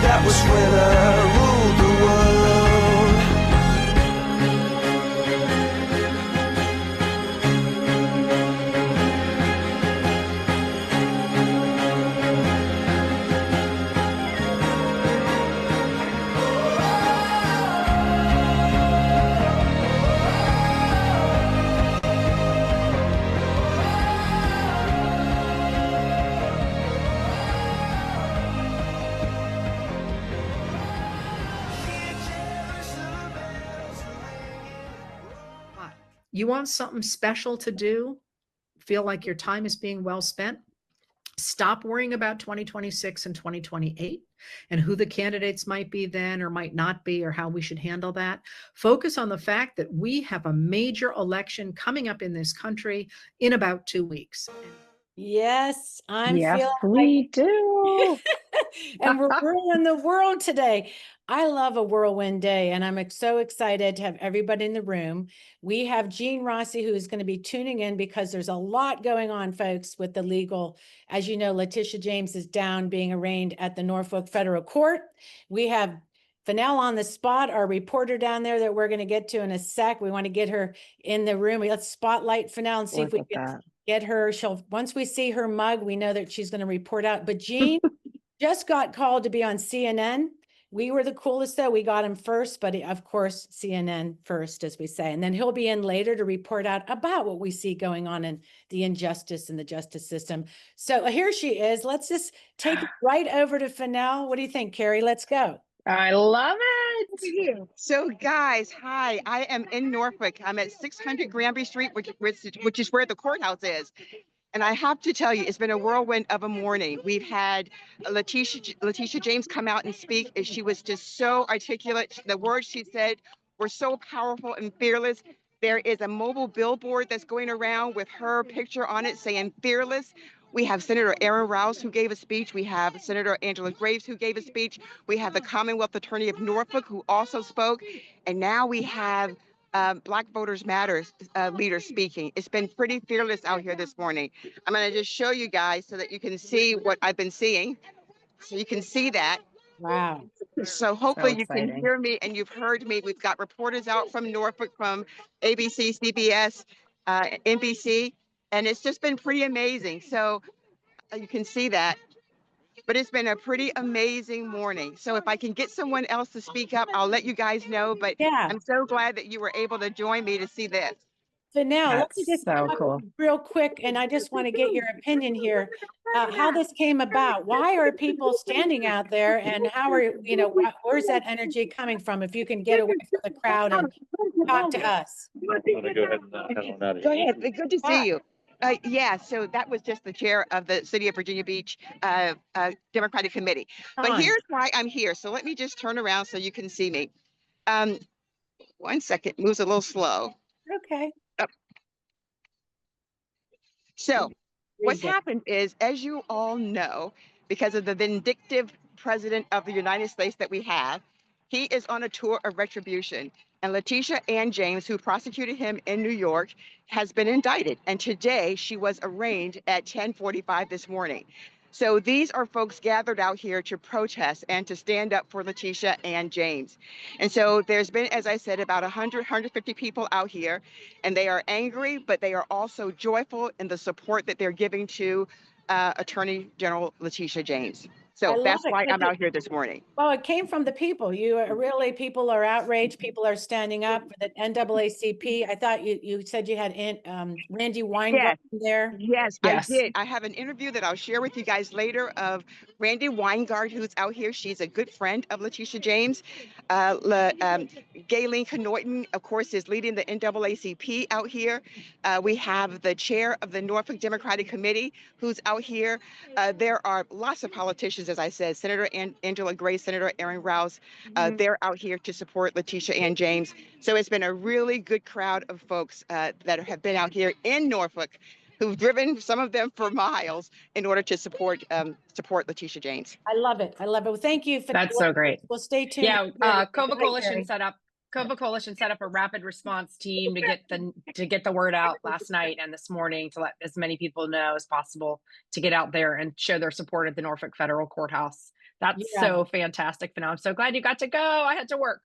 That was when I ruled the world. You want something special to do? Feel like your time is being well spent? Stop worrying about 2026 and 2028 and who the candidates might be then or might not be or how we should handle that. Focus on the fact that we have a major election coming up in this country in about 2 weeks. Yes, I'm Yes, feeling we like do. and we're ruling the world today. I love a whirlwind day, and I'm so excited to have everybody in the room. We have Gene Rossi, who is going to be tuning in because there's a lot going on, folks, with the legal. As you know, Letitia James is down being arraigned at the Norfolk Federal Court. We have Fennell on the spot, our reporter down there that we're going to get to in a sec. We want to get her in the room. Let's spotlight Fennell and see if we can get her. Once we see her mug, we know that she's going to report out. But Gene just got called to be on CNN. We were the coolest though. We got him first, but of course, CNN first, as we say. And then he'll be in later to report out about what we see going on in the injustice in the justice system. So here she is. Let's just take it right over to Fennell. What do you think, Carrie? Let's go. I love it. So guys, hi, I am in Norfolk. I'm at 600 Granby Street, which is where the courthouse is. And I have to tell you, it's been a whirlwind of a morning. We've had Letitia James come out and speak, and she was just so articulate. The words she said were so powerful and fearless. There is a mobile billboard that's going around with her picture on it saying fearless. We have Senator Aaron Rouse who gave a speech. We have Senator Angela Graves who gave a speech. We have the Commonwealth Attorney of Norfolk who also spoke. And now we have Black Voters Matters leader speaking. It's been pretty fearless out here this morning. I'm going to just show you guys so that you can see what I've been seeing. So you can see that. Wow. So hopefully you can hear me and you've heard me. We've got reporters out from Norfolk, from ABC, CBS, NBC, and it's just been pretty amazing. So you can see that. But it's been a pretty amazing morning. So if I can get someone else to speak up, I'll let you guys know. But yeah, I'm so glad that you were able to join me to see this. So now let me just so cool. real quick, and I just want to get your opinion here, how this came about. Why are people standing out there, and how are, where's that energy coming from? If you can get away from the crowd and talk to us. Go ahead. Go ahead. Good to see you. Yeah, so that was just the chair of the City of Virginia Beach Democratic Committee. But here's why I'm here. So let me just turn around so you can see me. 1 second, moves a little slow. Okay. So what's happened is, as you all know, because of the vindictive president of the United States that we have, he is on a tour of retribution. And Letitia Ann James, who prosecuted him in New York, has been indicted. And today she was arraigned at 10:45 this morning. So these are folks gathered out here to protest and to stand up for Letitia Ann James. And so there's been, as I said, about 100, 150 people out here, and they are angry, but they are also joyful in the support that they're giving to Attorney General Letitia James. So that's why I'm out here this morning. Well, it came from the people. You are really, people are outraged. People are standing up for the NAACP. I thought you said you had Randy Weingart there. Yes, I did. I have an interview that I'll share with you guys later of Randy Weingart, who's out here. She's a good friend of Letitia James. Gayleen Norton, of course, is leading the NAACP out here. We have the chair of the Norfolk Democratic Committee who's out here. There are lots of politicians, as I said, Senator Angela Grace, Senator Aaron Rouse. They're out here to support Letitia Ann James. So it's been a really good crowd of folks that have been out here in Norfolk, who've driven, some of them, for miles in order to support Letitia James. I love it. I love it. Well, thank you. That's so great. Well, stay tuned. Yeah, Cova Coalition set up a rapid response team to get the word out last night and this morning to let as many people know as possible to get out there and show their support at the Norfolk Federal Courthouse. That's Yeah. so fantastic. And I'm so glad you got to go. I had to work.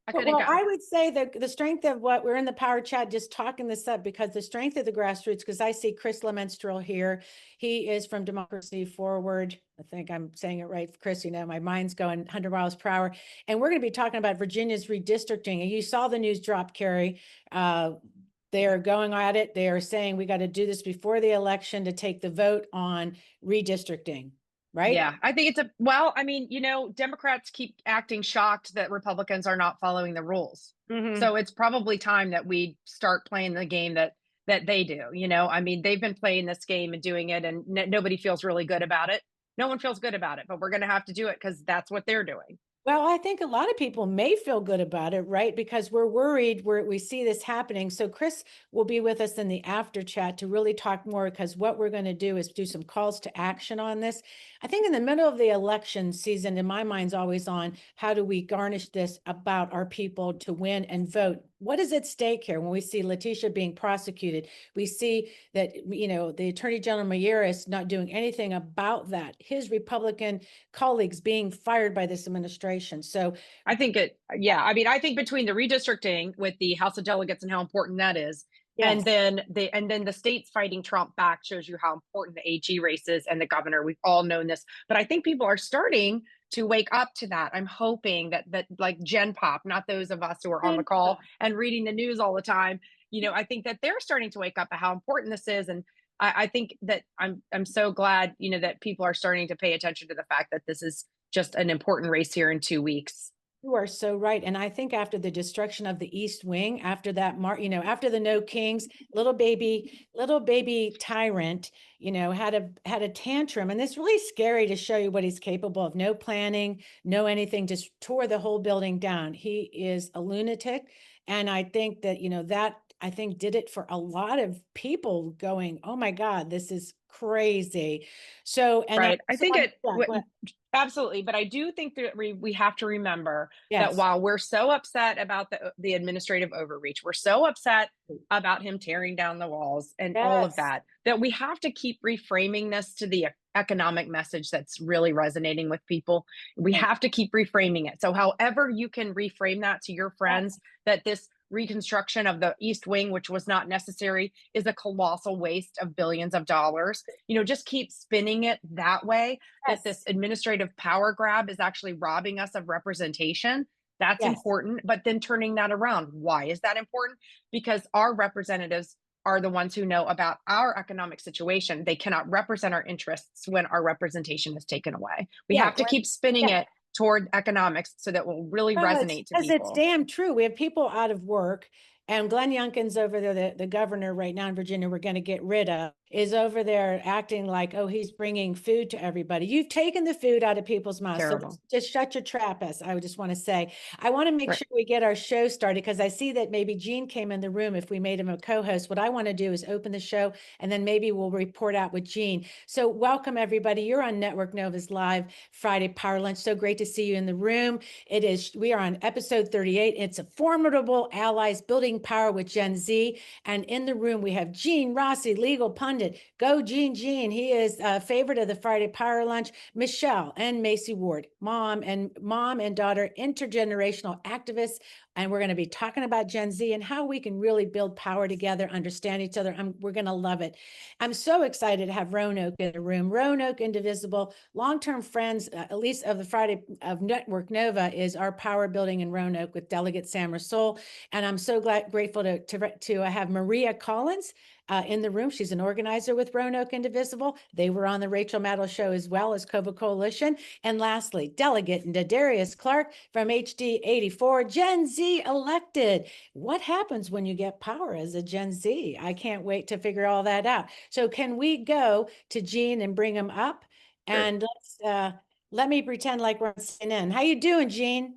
I couldn't Well, go. I would say that the strength of what we're in the power chat, just talking this up, because the strength of the grassroots, because I see Chris Lemenstrel here. He is from Democracy Forward. I think I'm saying it right, Chris. You know, my mind's going 100 miles per hour. And we're going to be talking about Virginia's redistricting. And you saw the news drop, Carrie. They are going at it. They are saying we got to do this before the election to take the vote on redistricting. Right? Yeah, I think well, I mean, Democrats keep acting shocked that Republicans are not following the rules. So it's probably time that we start playing the game that they do. I mean, they've been playing this game and doing it, and nobody feels really good about it. No one feels good about it, but we're going to have to do it because that's what they're doing. Well, I think a lot of people may feel good about it, right? Because we're worried we see this happening. So Chris will be with us in the after chat to really talk more, because what we're going to do is do some calls to action on this. I think in the middle of the election season, in my mind's always on how do we garnish this about our people to win and vote? What is at stake here? When we see Letitia being prosecuted, we see that, the Attorney General Mayeris not doing anything about that. His Republican colleagues being fired by this administration. So I think I think between the redistricting with the House of Delegates and how important that is, yes. and then the states fighting Trump back shows you how important the AG race is and the governor. We've all known this, but I think people are starting to wake up to that. I'm hoping that like Gen Pop, not those of us who are on the call and reading the news all the time. I think that they're starting to wake up at how important this is, and I think that I'm so glad that people are starting to pay attention to the fact that this is just an important race here in 2 weeks. You are so right. And I think after the destruction of the East Wing, after that, after the No Kings, little baby tyrant, had a tantrum. And it's really scary to show you what he's capable of. No planning, no anything, just tore the whole building down. He is a lunatic. And I think that, that I think did it for a lot of people going, oh my God, this is crazy. So, and right. I think yeah, absolutely. But I do think that we have to remember that yes. while we're so upset about the administrative overreach, we're so upset about him tearing down the walls and all of Yes. that we have to keep reframing this to the economic message that's really resonating with people. We have to keep reframing it. So however you can reframe that to your friends, that this reconstruction of the East Wing, which was not necessary, is a colossal waste of billions of dollars. Just keep spinning it that way, that this administrative power grab is actually robbing us of representation. That's important. But then turning that around. Why is that important? Because our representatives are the ones who know about our economic situation. They cannot represent our interests when our representation is taken away. We have to keep spinning it toward economics so that will really resonate to people. It's damn true. We have people out of work, and Glenn Youngkin's over there, the governor right now in Virginia, we're going to get rid of, is over there acting like, oh, he's bringing food to everybody. You've taken the food out of people's mouths. Terrible. So just shut your trap, as I would just want to say. I want to make sure we get our show started, because I see that maybe Gene came in the room. If we made him a co-host, what I want to do is open the show, and then maybe we'll report out with Gene. So welcome, everybody. You're on Network Nova's Live Friday Power Lunch. So great to see you in the room. We are on episode 38. It's a Formidable Allies Building Power with Gen Z. And in the room, we have Gene Rossi, legal pundit. Go Gene. He is a favorite of the Friday Power Lunch. Michelle and Macy Ward, mom and daughter, intergenerational activists. And we're going to be talking about Gen Z and how we can really build power together, understand each other. We're going to love it. I'm so excited to have Roanoke in the room. Roanoke Indivisible, long-term friends, at least of the Friday of Network Nova, is our power building in Roanoke with Delegate Sam Rasool. And I'm so grateful to have Maria Collins in the room. She's an organizer with Roanoke Indivisible. They were on the Rachel Maddow show as well as Cova Coalition. And lastly, Delegate Darius Clark from HD 84, Gen Z elected. What happens when you get power as a Gen Z? I can't wait to figure all that out. So can we go to Gene and bring him up? And let me pretend like we're on CNN. How you doing, Gene?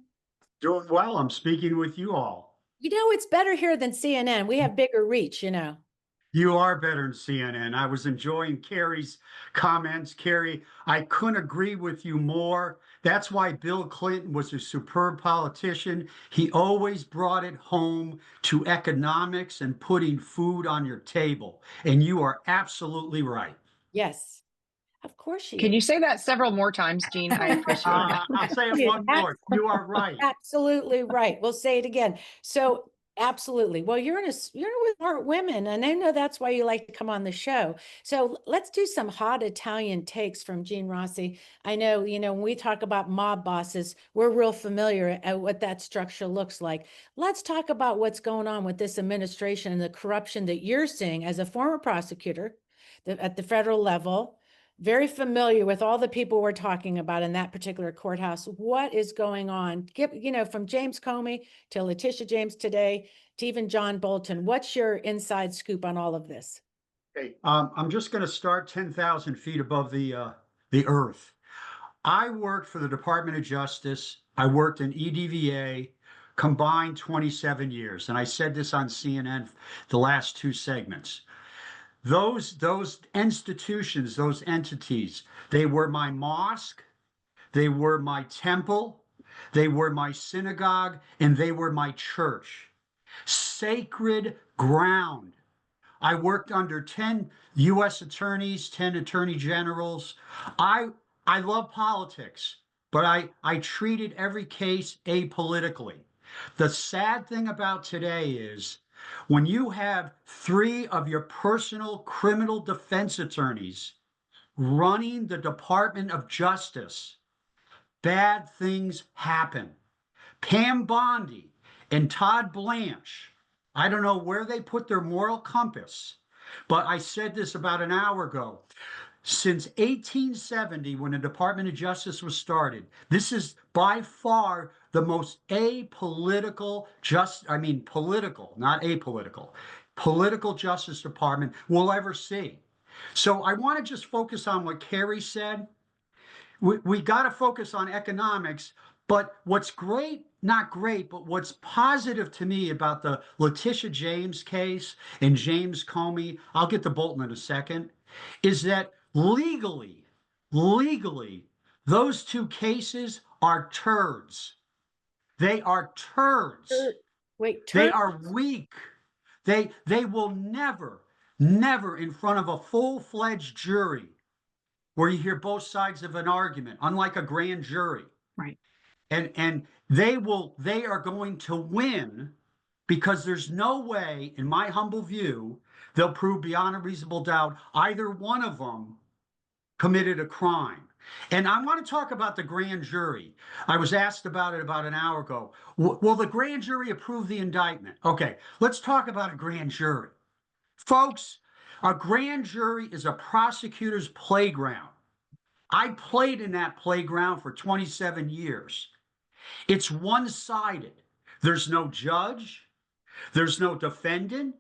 Doing well. I'm speaking with you all. It's better here than CNN. We have bigger reach, You are better than CNN. I was enjoying Carrie's comments. Carrie, I couldn't agree with you more. That's why Bill Clinton was a superb politician. He always brought it home to economics and putting food on your table. And you are absolutely right. Yes. Of course she Can is. you say that several more times, Gene? I appreciate it. I'll say it You're one more. You are right. absolutely right. We'll say it again. So absolutely. Well, you're with smart women, and I know that's why you like to come on the show. So let's do some hot Italian takes from Gene Rossi. I know, when we talk about mob bosses, we're real familiar at what that structure looks like. Let's talk about what's going on with this administration and the corruption that you're seeing as a former prosecutor at the federal level. Very familiar with all the people we're talking about in that particular courthouse. What is going on? From James Comey to Letitia James today to even John Bolton. What's your inside scoop on all of this? Okay, I'm just going to start 10,000 feet above the earth. I worked for the Department of Justice. I worked in EDVA, combined 27 years. And I said this on CNN, the last two segments. Those institutions, those entities, they were my mosque, they were my temple, they were my synagogue, and they were my church. Sacred ground. I worked under 10 U.S. attorneys, 10 attorney generals. I I love politics, but I treated every case apolitically. The sad thing about today is when you have three of your personal criminal defense attorneys running the Department of Justice, bad things happen. Pam Bondi and Todd Blanche, I don't know where they put their moral compass, but I said this about an hour ago. Since 1870, when the Department of Justice was started, this is by far the most apolitical, political, not apolitical, political Justice Department we'll ever see. So I want to just focus on what Carrie said. We got to focus on economics, but what's great, not great, but what's positive to me about the Letitia James case and James Comey, I'll get to Bolton in a second, is that legally, those two cases are turds. They are turds. Wait, They are weak. They will never in front of a full-fledged jury where you hear both sides of an argument, unlike a grand jury. Right. And they are going to win because there's no way, in my humble view, they'll prove beyond a reasonable doubt either one of them committed a crime. And I want to talk about the grand jury. I was asked about it about an hour ago. Will the grand jury approve the indictment? Okay, let's talk about a grand jury. Folks, a grand jury is a prosecutor's playground. I played in that playground for 27 years. It's one-sided. There's no judge. There's no defendant.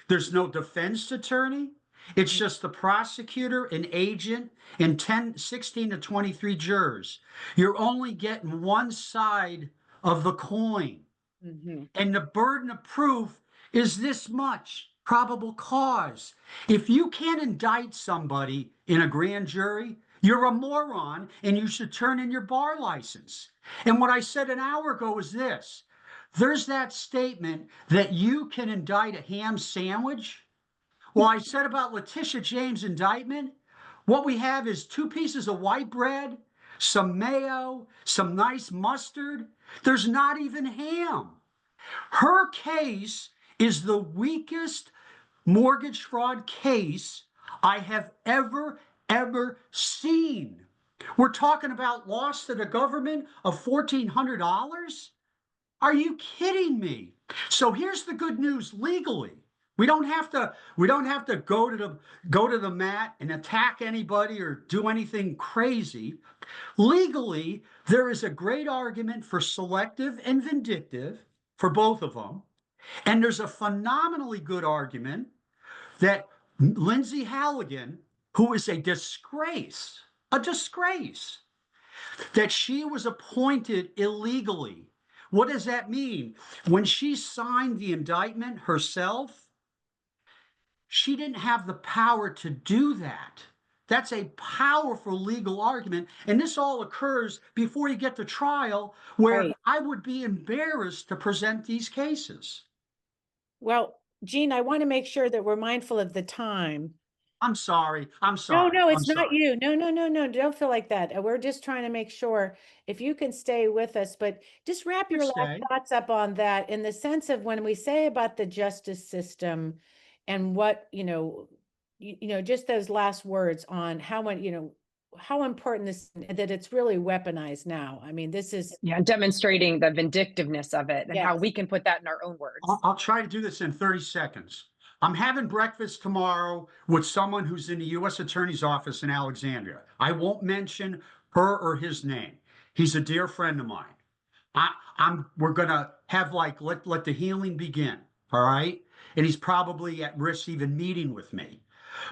There's no defense attorney. It's just the prosecutor, an agent, and 16 to 23 jurors. You're only getting one side of the coin. Mm-hmm. And the burden of proof is this much probable cause. If you can't indict somebody in a grand jury, you're a moron and you should turn in your bar license. And what I said an hour ago is this. There's that statement that you can indict a ham sandwich. Well, I said about Letitia James' indictment, what we have is 2 pieces of white bread, some mayo, some nice mustard. There's not even ham. Her case is the weakest mortgage fraud case I have ever seen. We're talking about loss to the government of $1,400. Are you kidding me? So here's the good news legally. We don't have to go to the mat and attack anybody or do anything crazy. Legally, there is a great argument for selective and vindictive for both of them. And there's a phenomenally good argument that Lindsay Halligan, who is a disgrace, that she was appointed illegally. What does that mean? When she signed the indictment herself, she didn't have the power to do that. That's a powerful legal argument. And this all occurs before you get to trial, where Right. I would be embarrassed to present these cases. Well, Gene, I want to make sure that we're mindful of the time. I'm sorry. I'm No, sorry. no, I'm it's not sorry. you. No, no, no, no. Don't feel like that. We're just trying to make sure if you can stay with us, but just wrap your last Stay. thoughts up on that in the sense of when we say about the justice system and what, just those last words on how much, how important this, that it's really weaponized now. I mean, this is, Yeah, demonstrating the vindictiveness of it and how yes, we can put that in our own words. I'll try to do this in 30 seconds. I'm having breakfast tomorrow with someone who's in the U.S. Attorney's office in Alexandria. I won't mention her or his name. He's a dear friend of mine. We're gonna have like let the healing begin. All right. And he's probably at risk even meeting with me.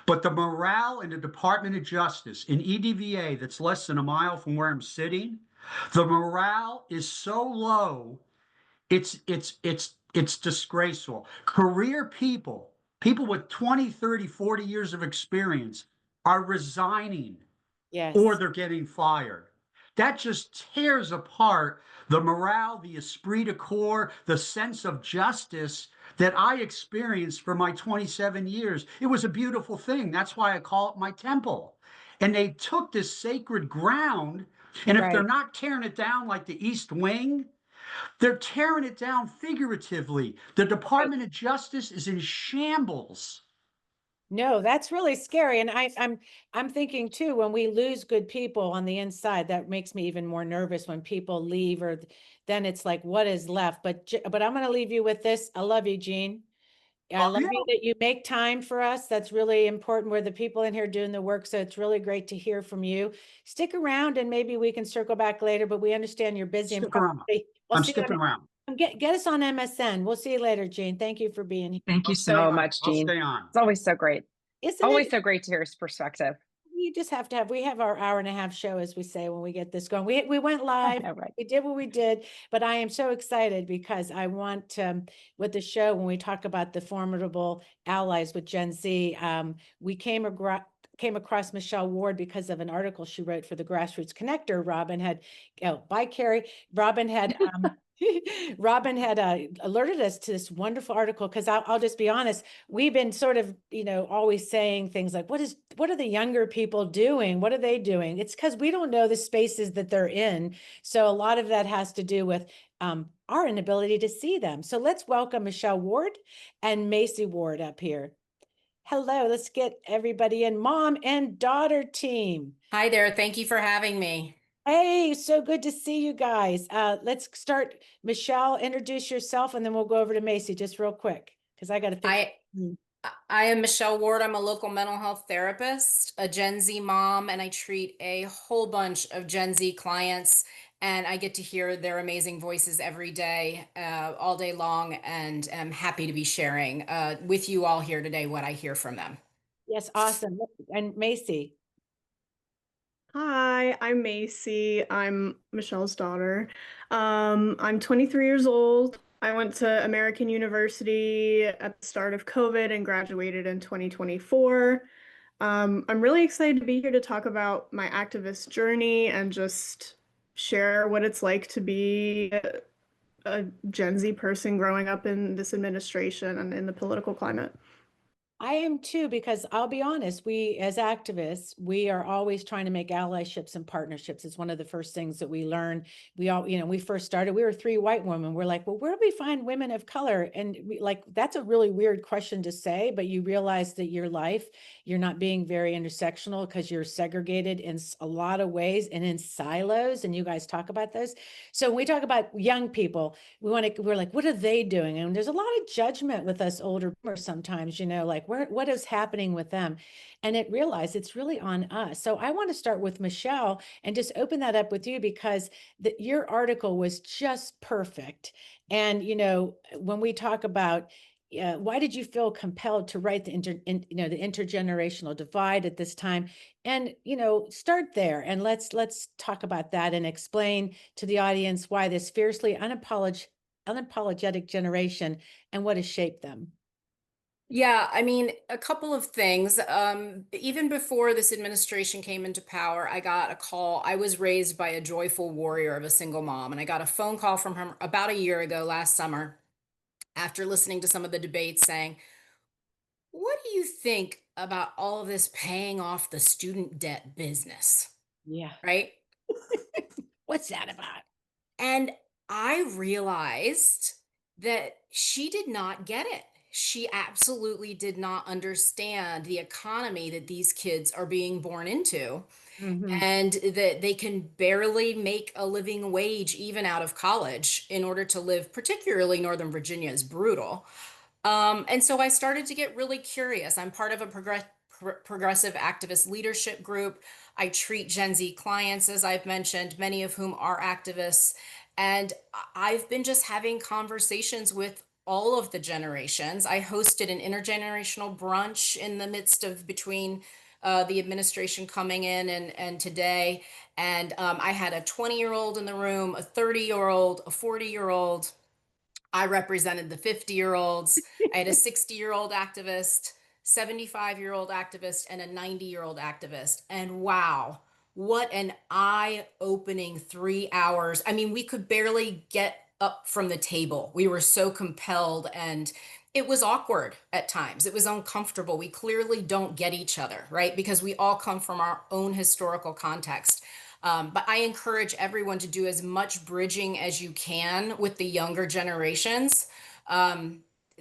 But the morale in the Department of Justice in EDVA, that's less than a mile from where I'm sitting, the morale is so low, it's disgraceful. Career people with 20, 30, 40 years of experience are resigning or yes. they're getting fired. That just tears apart the morale, the esprit de corps, the sense of justice that I experienced for my 27 years. It was a beautiful thing. That's why I call it my temple. And they took this sacred ground, and if they're Right. not tearing it down like the East Wing, they're tearing it down figuratively. The Right. Department of Justice is in shambles. No, that's really scary. And I'm thinking too, when we lose good people on the inside, that makes me even more nervous when people leave or then it's like, what is left? But I'm going to leave you with this. I love you, Gene. I Love love you. you that you make time for us. That's really important. We're the people in here doing the work. So it's really great to hear from you. Stick around and maybe we can circle back later, but we understand you're busy and Stick around. probably we'll I'm see you sticking around. get us on MSN. We'll see you later, Gene. Thank you for being here. Thank I'll you stay so on. much, I'll Gene. stay on. It's always so great. Isn't Always it? so great to hear his perspective. You just have to have, we have our hour and a half show, as we say, when we get this going. We went live, know, right? we did what we did, but I am so excited because I want with the show, when we talk about the formidable allies with Gen Z, we came across Michelle Ward because of an article she wrote for the Grassroots Connector. Robin had, bye Carrie, Robin had, Robin had alerted us to this wonderful article because I'll just be honest, we've been sort of, always saying things like, what are the younger people doing? What are they doing? It's because we don't know the spaces that they're in. So a lot of that has to do with our inability to see them. So let's welcome Michelle Ward and Macy Ward up here. Hello, let's get everybody in, mom and daughter team. Hi there. Thank you for having me. Hey, so good to see you guys. Let's start. Michelle, introduce yourself, and then we'll go over to Macy just real quick because I got to fix. I am Michelle Ward. I'm a local mental health therapist, a Gen Z mom, and I treat a whole bunch of Gen Z clients. And I get to hear their amazing voices every day, all day long, and am happy to be sharing with you all here today what I hear from them. Yes, awesome. And Macy. Hi, I'm Macy. I'm Michelle's daughter. I'm 23 years old. I went to American University at the start of COVID and graduated in 2024. I'm really excited to be here to talk about my activist journey and just share what it's like to be a Gen Z person growing up in this administration and in the political climate. I am too, because I'll be honest, we as activists, we are always trying to make allyships and partnerships. It's one of the first things that we learn. We all, we first started, we were 3 white women. We're like, well, where do we find women of color? And that's a really weird question to say, but you realize that your life, you're not being very intersectional because you're segregated in a lot of ways and in silos. And you guys talk about those. So when we talk about young people, we're like, what are they doing? And there's a lot of judgment with us older sometimes, like, what is happening with them? And it realized it's really on us. So I want to start with Michelle and just open that up with you because your article was just perfect. And, when we talk about why did you feel compelled to write the intergenerational divide at this time? And, start there and let's talk about that and explain to the audience why this fiercely unapologetic generation and what has shaped them. Yeah, I mean, a couple of things. Even before this administration came into power, I got a call. I was raised by a joyful warrior of a single mom, and I got a phone call from her about a year ago last summer after listening to some of the debates saying, what do you think about all of this paying off the student debt business, Yeah. right? What's that about? And I realized that she did not get it. She absolutely did not understand the economy that these kids are being born into, Mhm. and that they can barely make a living wage even out of college in order to live. Particularly Northern Virginia is brutal. And so I started to get really curious. I'm part of a progressive activist leadership group. I treat Gen Z clients, as I've mentioned, many of whom are activists. And I've been just having conversations with all of the generations. I hosted an intergenerational brunch in the midst of between the administration coming in and today. And I had a 20-year-old in the room, a 30-year-old, a 40-year-old. I represented the 50-year-olds. I had a 60-year-old activist, 75-year-old activist, and a 90-year-old activist. And wow, what an eye-opening 3 hours. I mean, we could barely get up from the table. We were so compelled, and it was awkward at times. It was uncomfortable. We clearly don't get each other, right? Because we all come from our own historical context. But I encourage everyone to do as much bridging as you can with the younger generations.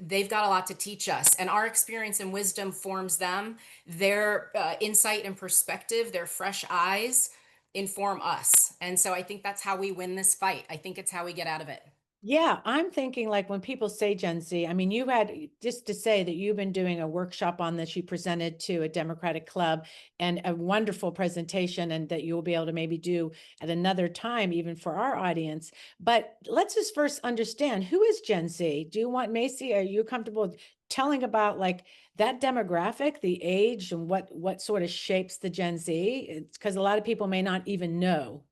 They've got a lot to teach us, and our experience and wisdom forms them. Their insight and perspective, their fresh eyes inform us. And so I think that's how we win this fight. I think it's how we get out of it. Yeah, I'm thinking like when people say Gen Z, I mean, you had just to say that you've been doing a workshop on this, you presented to a Democratic club and a wonderful presentation, and that you'll be able to maybe do at another time, even for our audience. But let's just first understand, who is Gen Z? Do you want, Macy, are you comfortable telling about like that demographic, the age, and what sort of shapes the Gen Z? It's because a lot of people may not even know.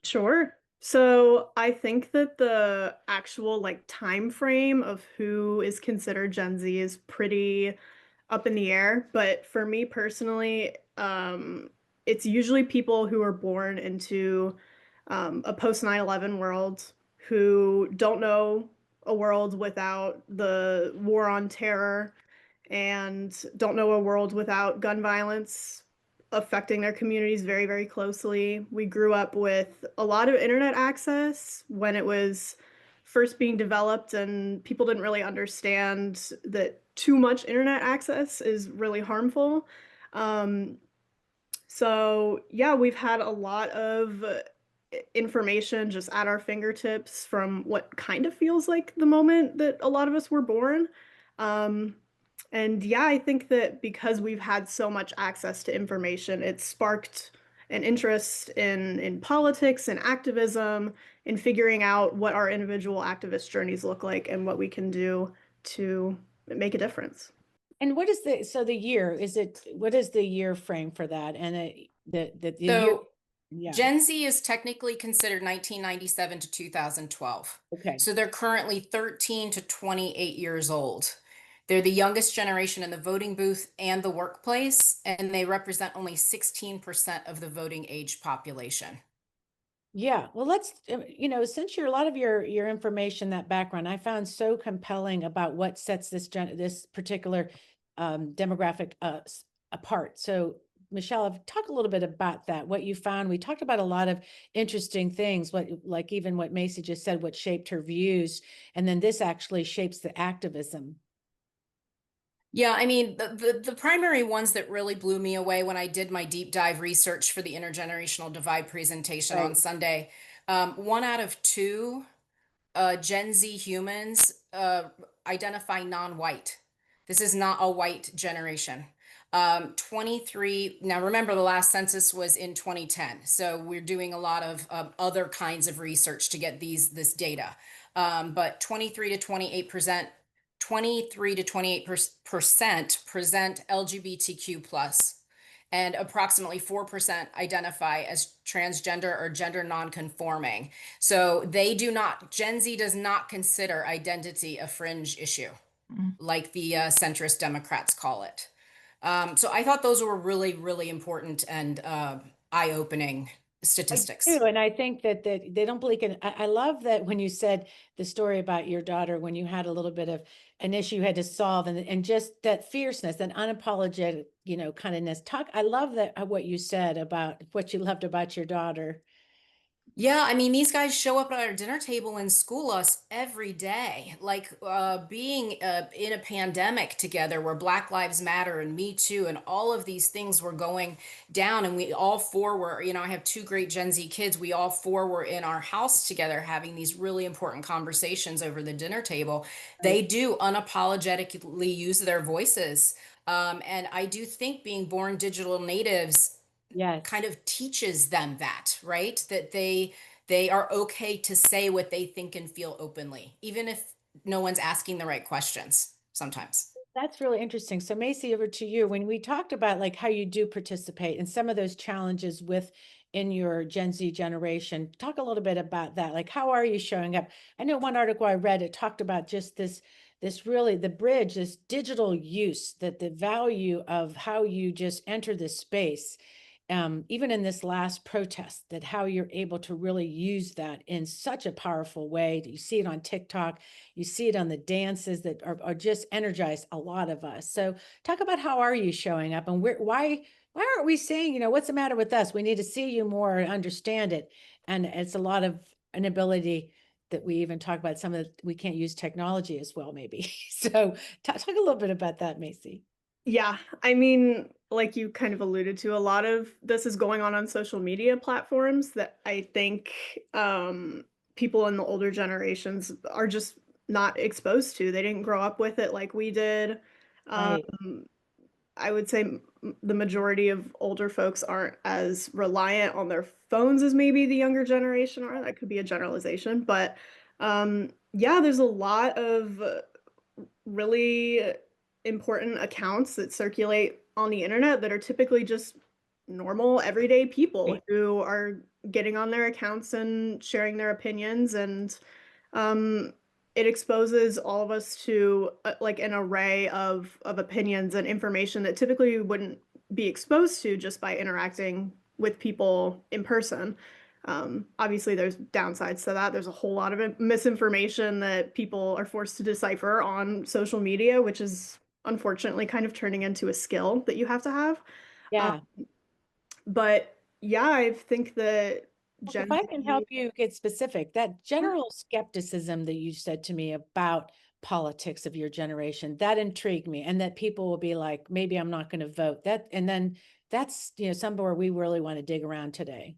Sure. So I think that the actual like time frame of who is considered Gen Z is pretty up in the air. But for me personally, it's usually people who are born into a post 9/11 world, who don't know a world without the war on terror, and don't know a world without gun violence affecting their communities very, very closely. We grew up with a lot of internet access when it was first being developed, and people didn't really understand that too much internet access is really harmful. Um, so yeah, we've had a lot of information just at our fingertips from what kind of feels like the moment that a lot of us were born. Um, and yeah, I think that because we've had so much access to information, it sparked an interest in politics and activism, in figuring out what our individual activist journeys look like and what we can do to make a difference. And what is the year, what is the year frame for that? And the year, So yeah, Gen Z is technically considered 1997 to 2012. okay. So they're currently 13 to 28 years old. They're the youngest generation in the voting booth and the workplace, and they represent only 16% of the voting age population. Yeah, well, let's, since a lot of your information, that background, I found so compelling about what sets this particular demographic apart. So, Michelle, talk a little bit about that, what you found. We talked about a lot of interesting things, like even what Macy just said, what shaped her views, and then this actually shapes the activism. Yeah, I mean, the primary ones that really blew me away when I did my deep dive research for the intergenerational divide presentation on Right. Sunday, 1 out of 2 Gen Z humans identify non-white. This is not a white generation. 23, now remember the last census was in 2010. So we're doing a lot of other kinds of research to get this data. But 23 to 28% present LGBTQ plus, and approximately 4% identify as transgender or gender nonconforming. So Gen Z does not consider identity a fringe issue, like the centrist Democrats call it. So I thought those were really, really important and eye-opening statistics. I do, and I think that they don't blink. And I love that when you said the story about your daughter, when you had a little bit of an issue you had to solve, and just that fierceness, that unapologetic, kindness. I love that what you said about what you loved about your daughter. Yeah, I mean, these guys show up at our dinner table and school us every day. Like being in a pandemic together where Black Lives Matter and Me Too and all of these things were going down. And we all four were, I have two great Gen Z kids. We all four were in our house together having these really important conversations over the dinner table. They do unapologetically use their voices. And I do think being born digital natives Yes. kind of teaches them that, right? That they are okay to say what they think and feel openly, even if no one's asking the right questions sometimes. That's really interesting. So Macy, over to you. When we talked about like how you do participate and some of those challenges in your Gen Z generation, talk a little bit about that. Like, how are you showing up? I know one article I read, it talked about just this really the bridge, this digital use, that the value of how you just enter this space. Even in this last protest, that how you're able to really use that in such a powerful way. You see it on TikTok, you see it on the dances that are just energized a lot of us. So talk about how are you showing up, and why aren't we saying, what's the matter with us? We need to see you more and understand it. And it's a lot of an ability that we even talk about we can't use technology as well, maybe. So talk a little bit about that, Macy. Yeah, I mean, like you kind of alluded to, a lot of this is going on social media platforms that I think people in the older generations are just not exposed to. They didn't grow up with it like we did. Right. I would say the majority of older folks aren't as reliant on their phones as maybe the younger generation are. That could be a generalization, but yeah, there's a lot of really important accounts that circulate on the internet that are typically just normal everyday people who are getting on their accounts and sharing their opinions, and it exposes all of us to like an array of opinions and information that typically wouldn't be exposed to just by interacting with people in person. Obviously, there's downsides to that. There's a whole lot of misinformation that people are forced to decipher on social media, which is unfortunately kind of turning into a skill that you have to have. Yeah. But yeah, I think that Gen If I can Z, help you get specific, that general skepticism that you said to me about politics of your generation, that intrigued me, and that people will be like, maybe I'm not going to vote. And then that's, somewhere we really want to dig around today.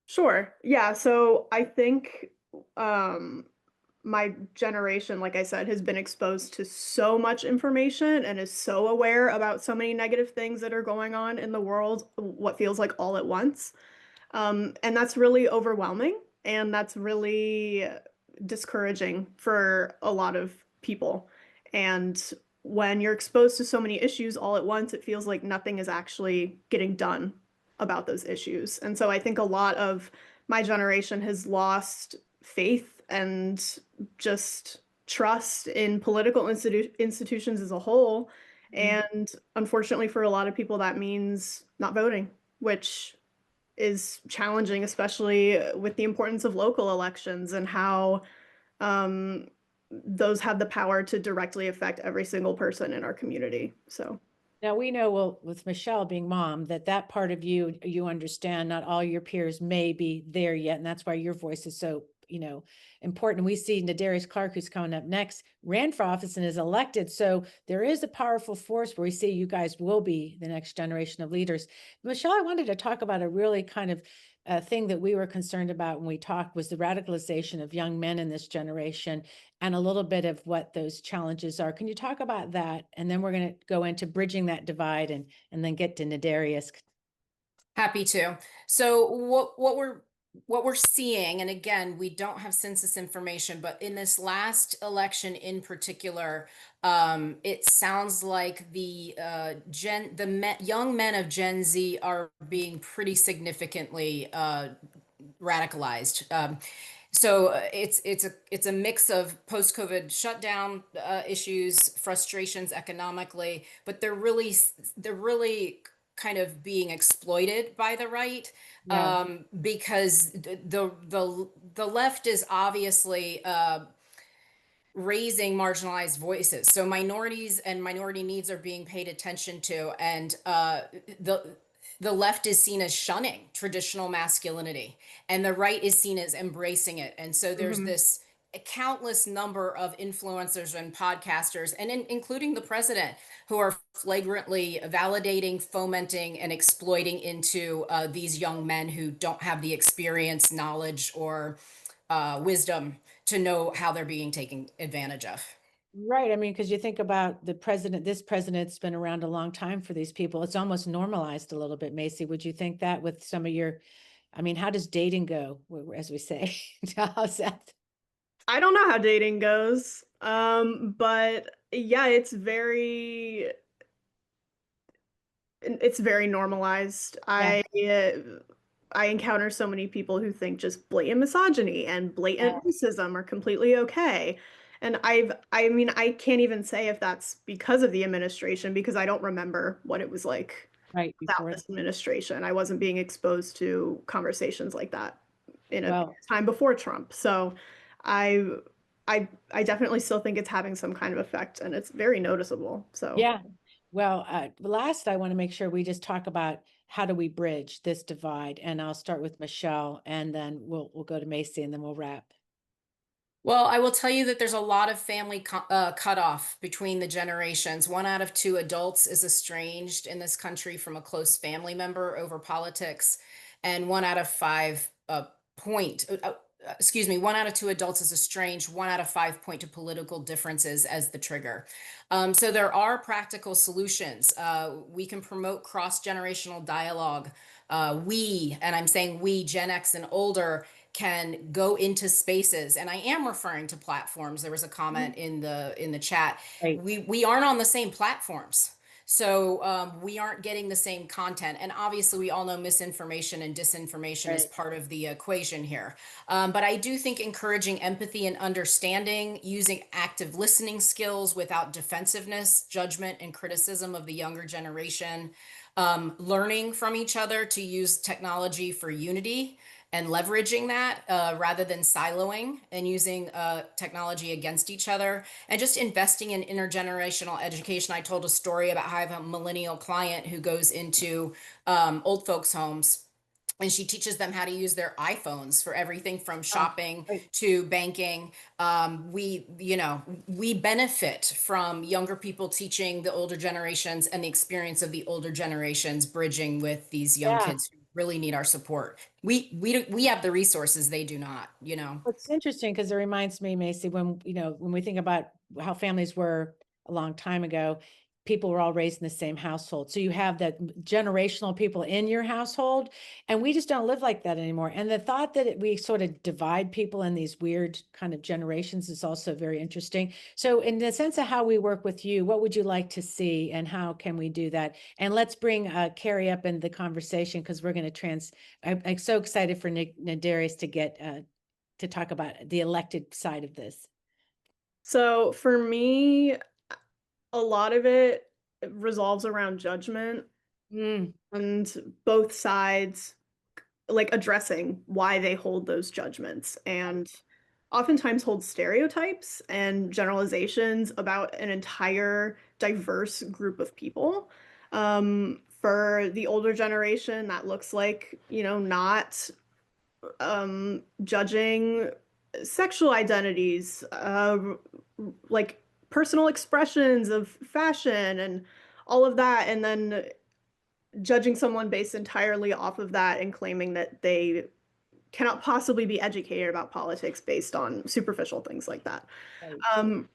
sure. Yeah, so I think my generation, like I said, has been exposed to so much information and is so aware about so many negative things that are going on in the world, what feels like all at once. And that's really overwhelming, and that's really discouraging for a lot of people. And when you're exposed to so many issues all at once, it feels like nothing is actually getting done about those issues. And so I think a lot of my generation has lost faith and just trust in political institutions as a whole. And unfortunately, for a lot of people, that means not voting, which is challenging, especially with the importance of local elections and how those have the power to directly affect every single person in our community. So Now we know, well, with Michelle being mom, that part of you understand. Not all your peers may be there yet, and that's why your voice is so important. We see Nadarius Clark, who's coming up next, ran for office and is elected. So there is a powerful force where we see you guys will be the next generation of leaders. Michelle, I wanted to talk about a really kind of thing that we were concerned about when we talked, was the radicalization of young men in this generation, and a little bit of what those challenges are. Can you talk about that? And then we're going to go into bridging that divide and then get to Nadarius. Happy to. So what we're seeing, and again, we don't have census information, but in this last election in particular, it sounds like the young men of Gen Z are being pretty significantly radicalized. So it's a mix of post-COVID shutdown issues, frustrations economically, but they're really kind of being exploited by the right, Yeah. because the left is obviously raising marginalized voices. So minorities and minority needs are being paid attention to, and the left is seen as shunning traditional masculinity, and the right is seen as embracing it. And so there's this countless number of influencers and podcasters, and including the president, who are flagrantly validating, fomenting, and exploiting into these young men who don't have the experience, knowledge, or wisdom to know how they're being taken advantage of. Right. I mean, because you think about the president, this president's been around a long time for these people. It's almost normalized a little bit, Macy. Would you think that with some of your, I mean, how does dating go, as we say? How's that? I don't know how dating goes. But yeah, it's very normalized. I encounter so many people who think just blatant misogyny and blatant racism are completely okay. And I mean, I can't even say if that's because of the administration, because I don't remember what it was like Right without before. this administration. I wasn't being exposed to conversations like that in a Well, time before Trump. So I I definitely still think it's having some kind of effect, and it's very noticeable. So yeah. Well, last, I want to make sure we just talk about how do we bridge this divide, and I'll start with Michelle, and then we'll go to Macy, and then we'll wrap. Well, I will tell you that there's a lot of family cutoff between the generations. 1 out of 2 adults is estranged in this country from a close family member over politics, and 1 out of 5 excuse me, 1 out of 2 adults is estranged. 1 out of 5 point to political differences as the trigger. So there are practical solutions. We can promote cross-generational dialogue. And I'm saying we, Gen X and older, can go into spaces, and I am referring to platforms. There was a comment in the chat. Right. We aren't on the same platforms, so we aren't getting the same content. And obviously, we all know misinformation and disinformation is Right. part of the equation here. But I do think encouraging empathy and understanding, using active listening skills without defensiveness, judgment, and criticism of the younger generation, learning from each other to use technology for unity and leveraging that rather than siloing and using technology against each other, and just investing in intergenerational education. I told a story about how I have a millennial client who goes into old folks' homes, and she teaches them how to use their iPhones for everything from shopping right. to banking. We benefit from younger people teaching the older generations, and the experience of the older generations bridging with these young Yeah. kids who really need our support. We have the resources, they do not. It's interesting because it reminds me, Macy, when we think about how families were a long time ago, people were all raised in the same household. So you have that generational people in your household, and we just don't live like that anymore. And the thought that we sort of divide people in these weird kind of generations is also very interesting. So in the sense of how we work with you, what would you like to see, and how can we do that? And let's bring Carrie up in the conversation, because we're going to I'm so excited for Nadarius to get to talk about the elected side of this. So for me, a lot of it resolves around judgment and both sides like addressing why they hold those judgments, and oftentimes hold stereotypes and generalizations about an entire diverse group of people. For the older generation, that looks like, not judging sexual identities, like personal expressions of fashion and all of that, and then judging someone based entirely off of that and claiming that they cannot possibly be educated about politics based on superficial things like that. Right.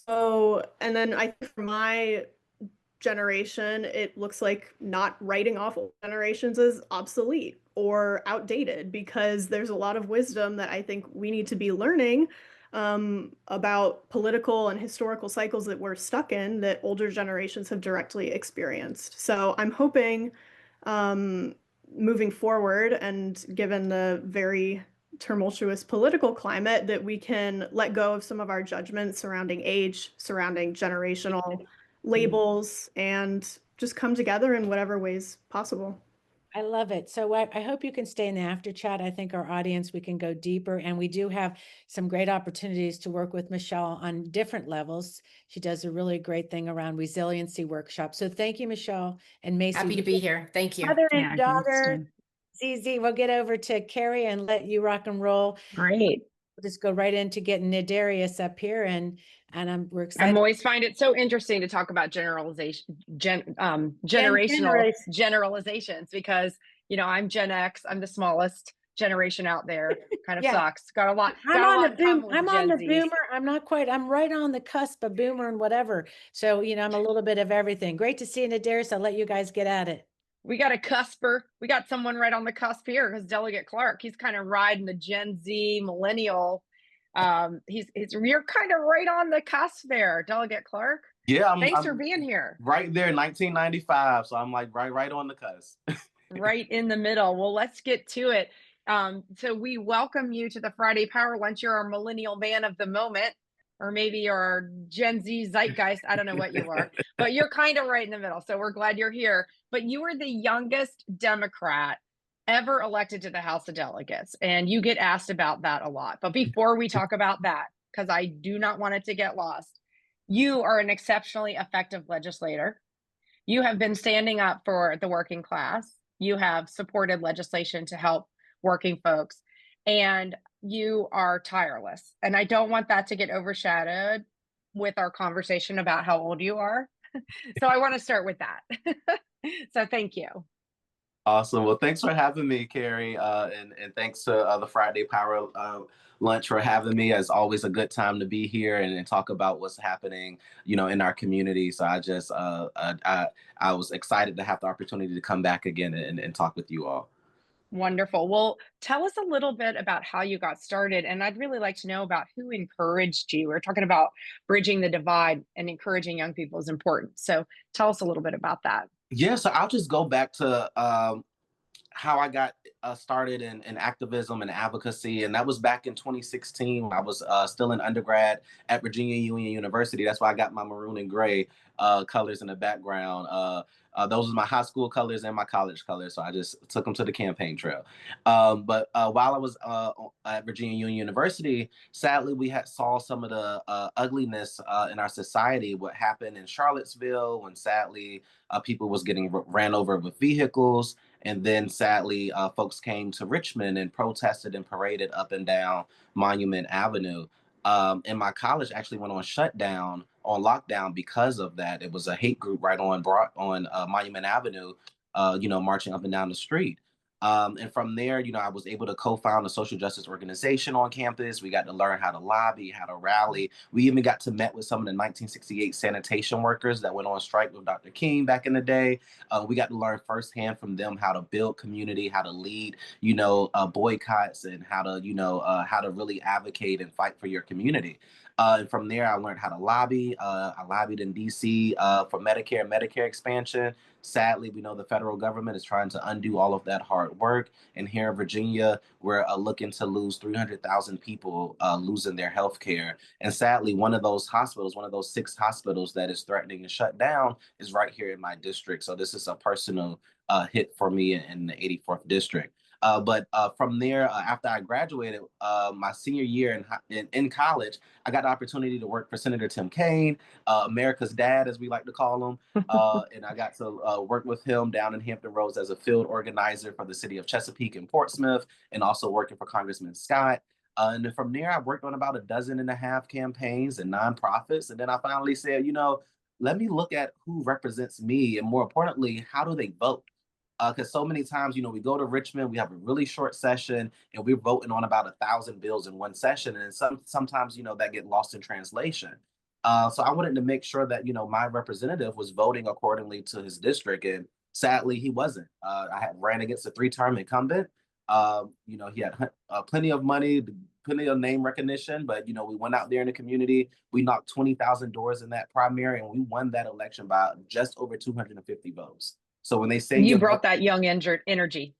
So, and then I think for my generation, it looks like not writing off old generations as obsolete or outdated, because there's a lot of wisdom that I think we need to be learning about political and historical cycles that we're stuck in, that older generations have directly experienced. So I'm hoping moving forward, and given the very tumultuous political climate, that we can let go of some of our judgments surrounding age, surrounding generational labels and just come together in whatever ways possible. I love it. So I hope you can stay in the after chat. I think our audience, we can go deeper, and we do have some great opportunities to work with Michelle on different levels. She does a really great thing around resiliency workshops. So thank you, Michelle and Macy. Happy to be here. Thank you. Mother and Yeah, daughter, ZZ, we'll get over to Carrie and let you rock and roll. great. We'll just go right into getting Nadarius up here, and we're excited. I always find it so interesting to talk about generational generalizations, because I'm Gen X. I'm the smallest generation out there. Kind of sucks. Got a lot. I'm on the boom. with I'm on the Gen Zs. boomer. I'm not quite. I'm right on the cusp of boomer and whatever. So I'm a little bit of everything. Great to see you, Nadarius. I'll let you guys get at it. We got a cusper. We got someone right on the cusp here, because Delegate Clark, he's kind of riding the Gen Z millennial. You're kind of right on the cusp there, Delegate Clark. Yeah, thanks I'm for being here. Right there, 1995. So I'm like right on the cusp. Right in the middle. Well, let's get to it. So we welcome you to the Friday Power Lunch. You're our millennial man of the moment, or maybe you're our Gen Z zeitgeist. I don't know what you are, but you're kind of right in the middle. So we're glad you're here. But you were the youngest Democrat ever elected to the House of Delegates, and you get asked about that a lot. But before we talk about that, because I do not want it to get lost, you are an exceptionally effective legislator. You have been standing up for the working class. You have supported legislation to help working folks, and you are tireless. And I don't want that to get overshadowed with our conversation about how old you are. So I want to start with that. So thank you. Awesome. Well, thanks for having me, Carrie. And thanks to the Friday Power Lunch for having me. It's always a good time to be here and talk about what's happening, in our community. So I just, I was excited to have the opportunity to come back again and talk with you all. Wonderful. Well, tell us a little bit about how you got started. And I'd really like to know about who encouraged you. We're talking about bridging the divide, and encouraging young people is important. So tell us a little bit about that. Yeah, so I'll just go back to how I got started in activism and advocacy. And that was back in 2016. I was still in undergrad at Virginia Union University. That's why I got my maroon and gray colors in the background. Those are my high school colors and my college colors. So I just took them to the campaign trail. But while I was at Virginia Union University, sadly, we saw some of the ugliness in our society, what happened in Charlottesville, when sadly people was getting ran over with vehicles. And then sadly, folks came to Richmond and protested and paraded up and down Monument Avenue. And my college actually went on lockdown because of that. It was a hate group right on Monument Avenue, marching up and down the street. And from there, I was able to co-found a social justice organization on campus. We got to learn how to lobby, how to rally. We even got to meet with some of the 1968 sanitation workers that went on strike with Dr. King back in the day. We got to learn firsthand from them how to build community, how to lead, boycotts, and how to really advocate and fight for your community. And from there, I learned how to lobby. I lobbied in DC for Medicare and Medicare expansion. Sadly, we know the federal government is trying to undo all of that hard work. And here in Virginia, we're looking to lose 300,000 people losing their health care. And sadly, one of those 6 hospitals that is threatening to shut down is right here in my district. So this is a personal hit for me in the 84th district. But from there, after I graduated, my senior year in college, I got the opportunity to work for Senator Tim Kaine, America's dad, as we like to call him. And I got to work with him down in Hampton Roads as a field organizer for the city of Chesapeake and Portsmouth, and also working for Congressman Scott. And then from there, I worked on about 12.5 campaigns and nonprofits. And then I finally said, let me look at who represents me, and more importantly, how do they vote? Because so many times, we go to Richmond, we have a really short session, and we're voting on about 1,000 bills in one session. And sometimes, that get lost in translation. So I wanted to make sure that, my representative was voting accordingly to his district. And sadly, he wasn't. I had ran against a 3-term incumbent. He had plenty of money, plenty of name recognition, but, we went out there in the community. We knocked 20,000 doors in that primary, and we won that election by just over 250 votes. So when they say you brought that young energy,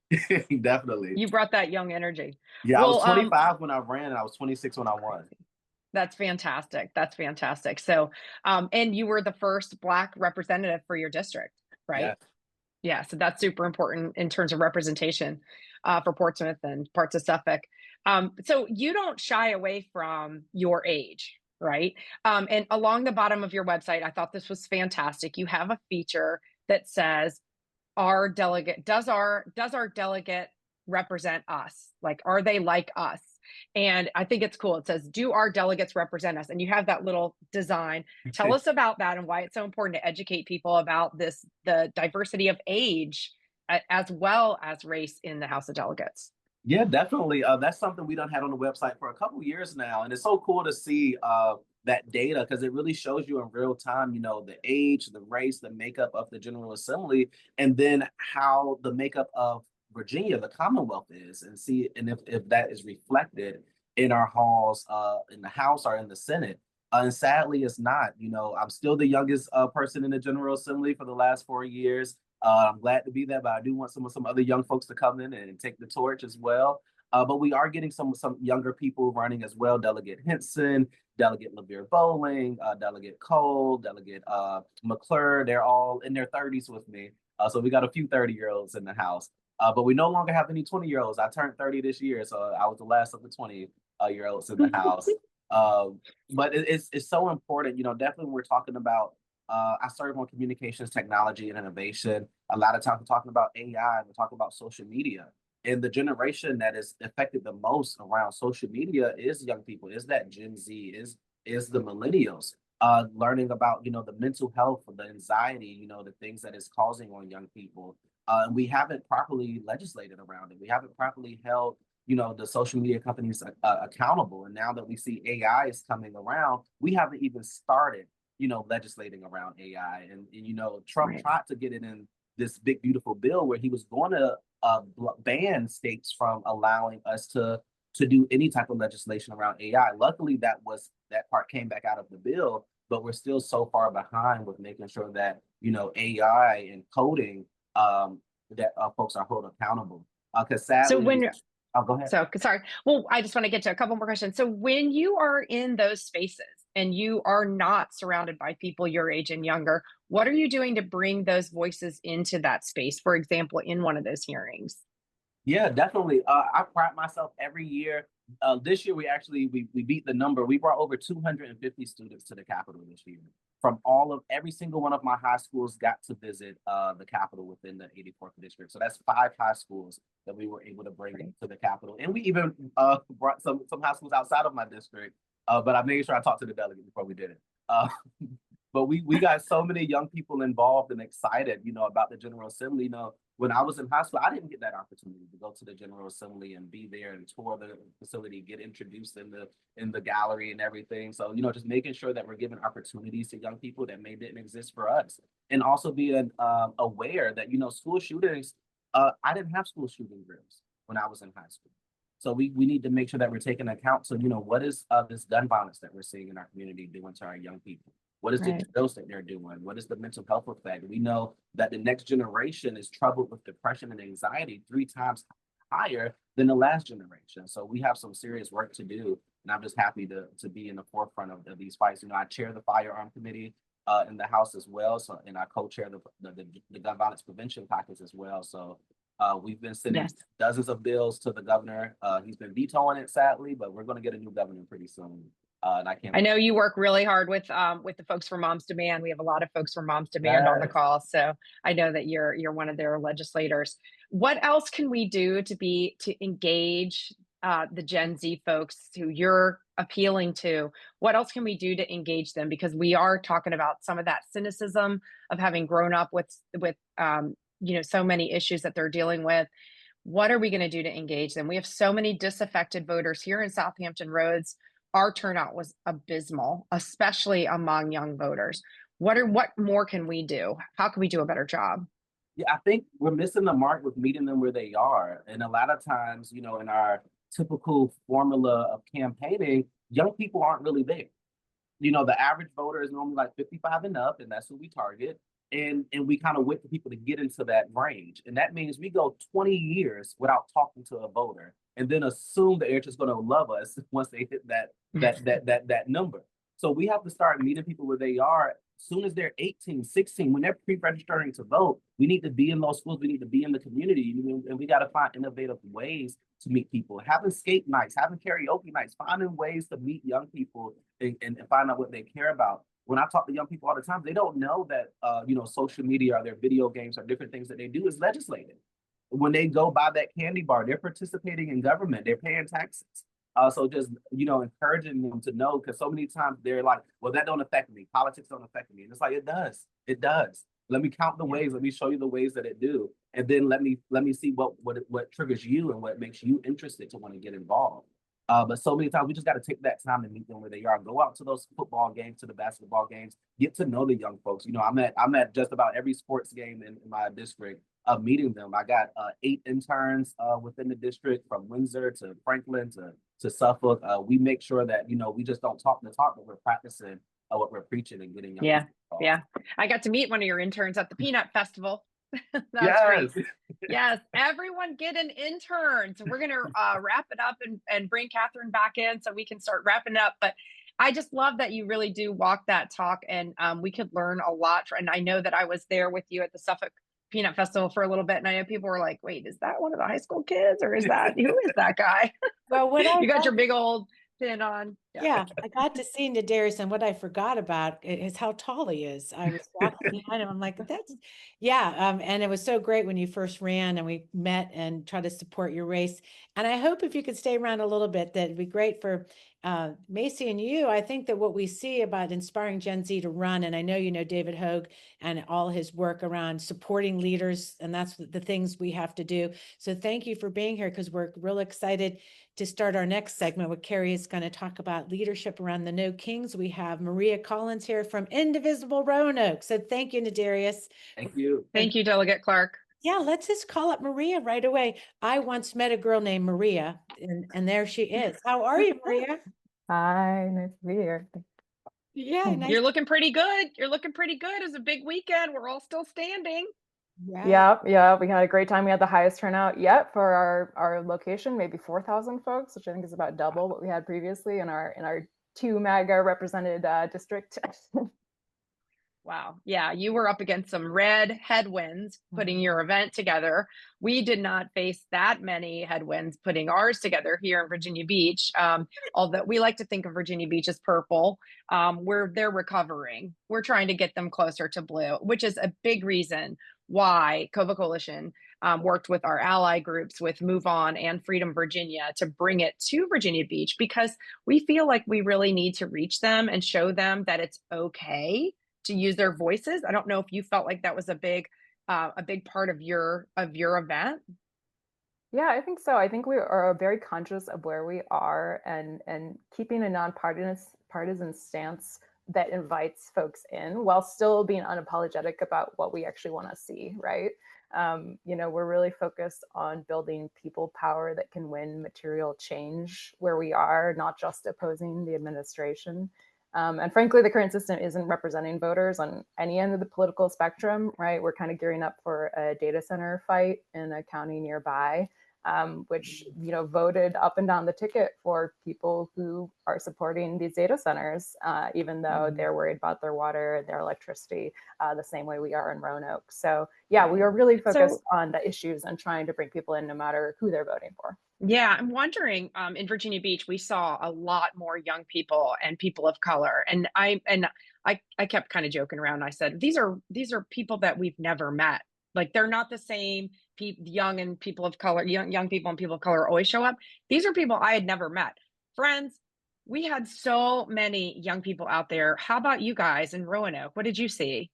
definitely, you brought that young energy. Yeah, well, I was 25 when I ran, and I was 26 when I won. That's fantastic. That's fantastic. So, and you were the first Black representative for your district, right? Yeah. Yeah, so that's super important in terms of representation for Portsmouth and parts of Suffolk. So you don't shy away from your age, right? And along the bottom of your website, I thought this was fantastic. You have a feature that says, "Our delegate does our delegate represent us? Like, are they like us?" And I think it's cool. It says, "Do our delegates represent us?" And you have that little design. Tell us about that and why it's so important to educate people about this, the diversity of age as well as race in the House of Delegates. Yeah, definitely. That's something we done had on the website for a couple years now, and it's so cool to see that data because it really shows you in real time, you know, the age, the race, the makeup of the General Assembly, and then how the makeup of Virginia, the Commonwealth, is, and see, and if that is reflected in our halls, in the House or in the Senate. And sadly, it's not. You know, I'm still the youngest person in the General Assembly for the last 4 years. I'm glad to be there, but I do want some other young folks to come in and take the torch as well. But we are getting some younger people running as well. Delegate Henson, Delegate LaVere Bowling, Delegate Cole, Delegate McClure. They're all in their 30s with me. So we got a few 30-year-olds in the House. But we no longer have any 20-year-olds. I turned 30 this year, so I was the last of the 20-year-olds in the House. But it's so important, you know, definitely when we're talking about I serve on communications technology and innovation. A lot of times we're talking about AI, we're talking about social media. And the generation that is affected the most around social media is young people, is that Gen Z, is the millennials. Learning about, you know, the mental health, the anxiety, you know, the things that it's causing on young people. And we haven't properly legislated around it. We haven't properly held, you know, the social media companies accountable. And now that we see AI is coming around, we haven't even started, you know, legislating around AI. And you know, Trump tried to get it in this big, beautiful bill where he was going to ban states from allowing us to do any type of legislation around AI. Luckily, that part came back out of the bill, but we're still so far behind with making sure that, you know, AI and coding that folks are held accountable. Because sadly, So when oh, go ahead. So sorry. Well, I just want to get to a couple more questions. So when you are in those spaces and you are not surrounded by people your age and younger, what are you doing to bring those voices into that space? For example, in one of those hearings? Yeah, definitely. I pride myself every year. This year, we beat the number. We brought over 250 students to the Capitol this year. From every single one of my high schools got to visit the Capitol within the 84th district. So that's 5 high schools that we were able to bring to the Capitol. And we even brought some high schools outside of my district. But I made sure I talked to the delegate before we did it. But we got so many young people involved and excited, you know, about the General Assembly. You know, when I was in high school, I didn't get that opportunity to go to the General Assembly and be there and tour the facility, get introduced in the gallery and everything. So, you know, just making sure that we're giving opportunities to young people that maybe didn't exist for us. And also being aware that, you know, school shootings, I didn't have school shooting drills when I was in high school. So we need to make sure that we're taking account. So, you know, what is this gun violence that we're seeing in our community doing to our young people? What is the dose that they're doing? What is the mental health effect? We know that the next generation is troubled with depression and anxiety 3 times higher than the last generation. So we have some serious work to do. And I'm just happy to be in the forefront of these fights. You know, I chair the firearm committee in the House as well. So, and I co-chair the gun violence prevention caucus as well. So we've been sending dozens of bills to the governor. He's been vetoing it, sadly, but we're going to get a new governor pretty soon. And I know you work really hard with the folks from Moms Demand. We have a lot of folks from Moms Demand on the call, so I know that you're one of their legislators. What else can we do to engage the Gen Z folks who you're appealing to? What else can we do to engage them? Because we are talking about some of that cynicism of having grown up with you know, so many issues that they're dealing with. What are we going to do to engage them? We have so many disaffected voters here in Southampton Roads. Our turnout was abysmal, especially among young voters. What more can we do? How can we do a better job? Yeah, I think we're missing the mark with meeting them where they are. And a lot of times, you know, in our typical formula of campaigning, young people aren't really there. You know, the average voter is normally like 55 and up, and that's who we target. And we kind of wait for people to get into that range. And that means we go 20 years without talking to a voter. and then assume that they're just going to love us once they hit that number. So we have to start meeting people where they are. As soon as they're 18, 16, when they're pre-registering to vote, we need to be in those schools. We need to be in the community, and we got to find innovative ways to meet people. Having skate nights, having karaoke nights, finding ways to meet young people and find out what they care about. When I talk to young people all the time, they don't know that social media or their video games or different things that they do is legislated. When they go buy that candy bar, they're participating in government, they're paying taxes. So just, encouraging them to know, because so many times they're like, well, that don't affect me. Politics don't affect me. And it's like, it does. It does. Let me count the ways. Let me show you the ways that it do. And then let me see what triggers you and what makes you interested to want to get involved. But so many times we just got to take that time and meet them where they are. Go out to those football games, to the basketball games, get to know the young folks. I'm at just about every sports game in my district, meeting them. I got 8 interns within the district, from Windsor to Franklin to Suffolk. We make sure that, we just don't talk the talk, but we're practicing what we're preaching and getting young people involved. Yeah. I got to meet one of your interns at the Peanut Festival. That's great. Yes, everyone get an intern. So we're going to wrap it up and bring Catherine back in so we can start wrapping it up. But I just love that you really do walk that talk, and we could learn a lot. And I know that I was there with you at the Suffolk Peanut Festival for a little bit, and I know people were like, wait, is that one of the high school kids, or who is that guy? Well, You got your big old pin on. Yeah, I got to see Nadarius, and what I forgot about is how tall he is. I was walking behind him. I'm like, and it was so great when you first ran and we met and tried to support your race. And I hope if you could stay around a little bit, that'd be great for Macy and you. I think that what we see about inspiring Gen Z to run, and I know you know David Hogue and all his work around supporting leaders, and that's the things we have to do. So thank you for being here, because we're real excited to start our next segment, where Carrie is going to talk about leadership around the No Kings. We have Maria Collins here from Indivisible Roanoke. So thank you, Nadarius. Thank you. Thank you, Delegate Clark. Yeah, let's just call up Maria right away. I once met a girl named Maria, and there she is. How are you, Maria? Hi, nice to be here. Yeah, nice. You're looking pretty good. You're looking pretty good. It's a big weekend. We're all still standing. Yeah, we had a great time. We had the highest turnout yet for our location, maybe 4,000 folks, which I think is about double what we had previously in our 2 MAGA represented district. Wow. Yeah, you were up against some red headwinds putting your event together. We did not face that many headwinds putting ours together here in Virginia Beach. Although we like to think of Virginia Beach as purple, they're recovering. We're trying to get them closer to blue, which is a big reason why COVA Coalition worked with our ally groups, with Move On and Freedom Virginia, to bring it to Virginia Beach, because we feel like we really need to reach them and show them that it's okay to use their voices. I don't know if you felt like that was a big part of your event. Yeah, I think so. I think we are very conscious of where we are, and keeping a nonpartisan stance that invites folks in while still being unapologetic about what we actually want to see, right? We're really focused on building people power that can win material change where we are, not just opposing the administration. And frankly, the current system isn't representing voters on any end of the political spectrum, right? We're kind of gearing up for a data center fight in a county nearby, which, voted up and down the ticket for people who are supporting these data centers, even though they're worried about their water, their electricity, the same way we are in Roanoke. So yeah, we are really focused on the issues and trying to bring people in no matter who they're voting for. Yeah, I'm wondering, in Virginia Beach, we saw a lot more young people and people of color. And I kept kind of joking around. I said, these are people that we've never met. Like, they're not the same young and people of color, young people and people of color always show up. These are people I had never met. Friends, we had so many young people out there. How about you guys in Roanoke? What did you see?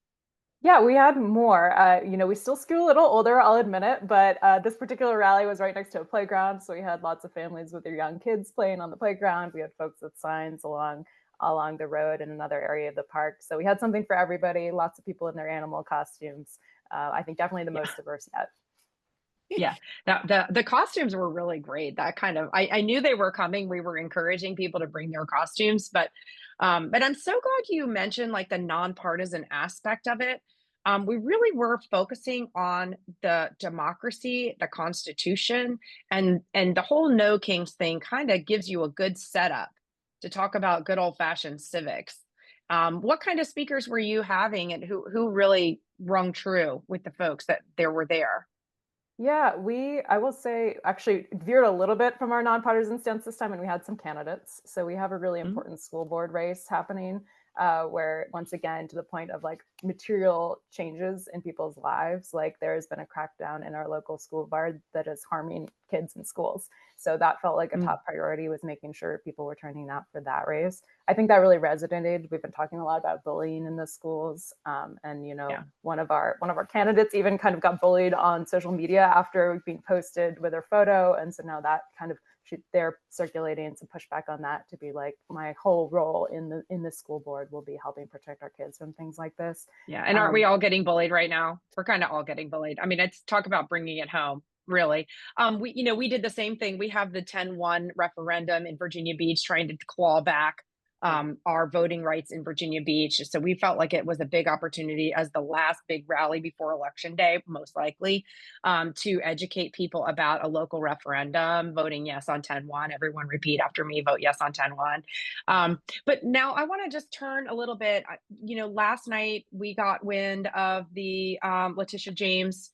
Yeah, we had more. We still skew a little older, I'll admit it, but this particular rally was right next to a playground, so we had lots of families with their young kids playing on the playground. We had folks with signs along the road in another area of the park. So we had something for everybody, lots of people in their animal costumes. I think definitely the most diverse yet. Yeah, the costumes were really great. That kind of, I knew they were coming. We were encouraging people to bring their costumes, but I'm so glad you mentioned like the nonpartisan aspect of it. we really were focusing on the democracy, the Constitution, and the whole No Kings thing kind of gives you a good setup to talk about good old-fashioned civics. What kind of speakers were you having, and who really rung true with the folks that there were there? Yeah, I will say, actually veered a little bit from our nonpartisan stance this time, and we had some candidates. So we have a really Mhm. important school board race happening, where once again, to the point of like material changes in people's lives, like there has been a crackdown in our local school board that is harming kids in schools. So that felt like a Mm. top priority, was making sure people were turning out for that race. I think that really resonated. We've been talking a lot about bullying in the schools, and Yeah. one of our candidates even kind of got bullied on social media after being posted with her photo, and so now that kind of they're circulating some pushback on that, to be like, my whole role in the school board will be helping protect our kids from things like this. Yeah, and aren't we all getting bullied right now? We're kind of all getting bullied. I mean, it's talk about bringing it home, really. We did the same thing. We have the 10-1 referendum in Virginia Beach, trying to claw back our voting rights in Virginia Beach. So we felt like it was a big opportunity as the last big rally before Election Day, most likely, to educate people about a local referendum, voting yes on 10-1. Everyone repeat after me, vote yes on 10-1. But now I want to just turn a little bit. Last night we got wind of the Letitia James